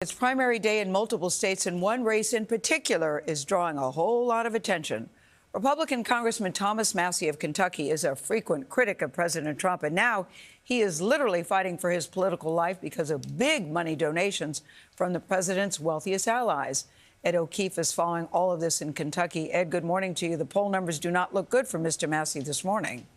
It's primary day in multiple states, and one race in particular is drawing a whole lot of attention. Republican Congressman Thomas Massie of Kentucky is a frequent critic of President Trump, and now he is literally fighting for his political life because of big money donations from the president's wealthiest allies. Ed O'Keefe is following all of this in Kentucky. Ed, good morning to you. The poll numbers do not look good for Mr. Massie this morning.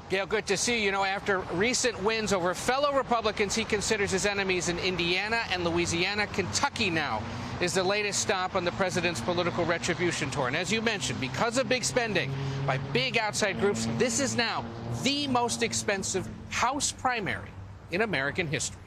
Gayle, good to see you. You know, after recent wins over fellow Republicans he considers his enemies in Indiana and Louisiana, Kentucky now is the latest stop on the president's political retribution tour. And as you mentioned, because of big spending by big outside groups, this is now the most expensive House primary in American history.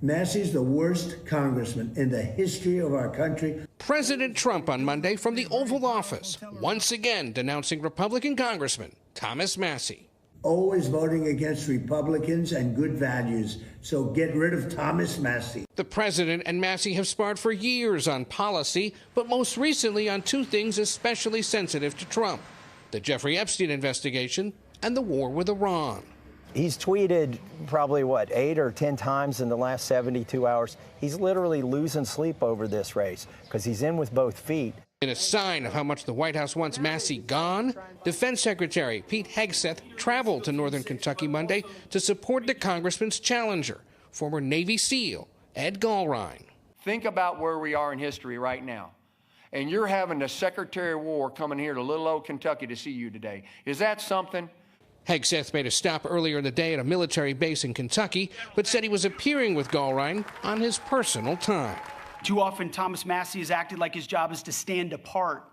Massie's the worst congressman in the history of our country. President Trump on Monday from the Oval Office, once again denouncing Republican Congressman Thomas Massie. Always voting against Republicans and good values, so get rid of Thomas Massie. The president and Massie have sparred for years on policy, but most recently on two things especially sensitive to Trump: the Jeffrey Epstein investigation and the war with Iran. He's tweeted probably, 8 or 10 times in the last 72 hours. He's literally losing sleep over this race because he's in with both feet. In a sign of how much the White House wants Massie gone, Defense Secretary Pete Hegseth traveled to northern Kentucky Monday to support the congressman's challenger, former Navy SEAL Ed Gallrein. Think about where we are in history right now. And you're having the Secretary of War coming here to little old Kentucky to see you today. Is that something? Hegseth made a stop earlier in the day at a military base in Kentucky, but said he was appearing with Gallrein on his personal time. Too often, Thomas Massie has acted like his job is to stand apart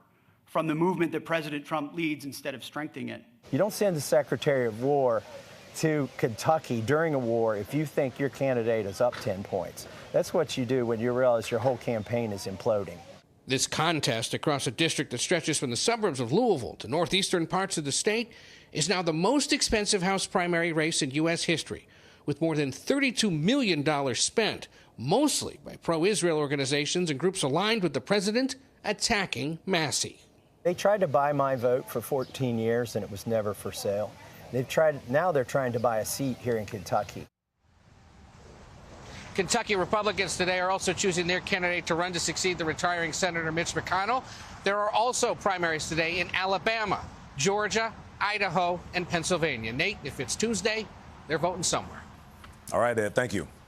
from the movement that President Trump leads instead of strengthening it. You don't send the Secretary of War to Kentucky during a war if you think your candidate is up 10 points. That's what you do when you realize your whole campaign is imploding. This contest across a district that stretches from the suburbs of Louisville to northeastern parts of the state is now the most expensive House primary race in U.S. history, with more than $32 million spent, mostly by pro-Israel organizations and groups aligned with the president, attacking Massie. They tried to buy my vote for 14 years, and it was never for sale. Now they're trying to buy a seat here in Kentucky. Kentucky Republicans today are also choosing their candidate to run to succeed the retiring Senator Mitch McConnell. There are also primaries today in Alabama, Georgia, Idaho, and Pennsylvania. Nate, if it's Tuesday, they're voting somewhere. All right, Ed, thank you.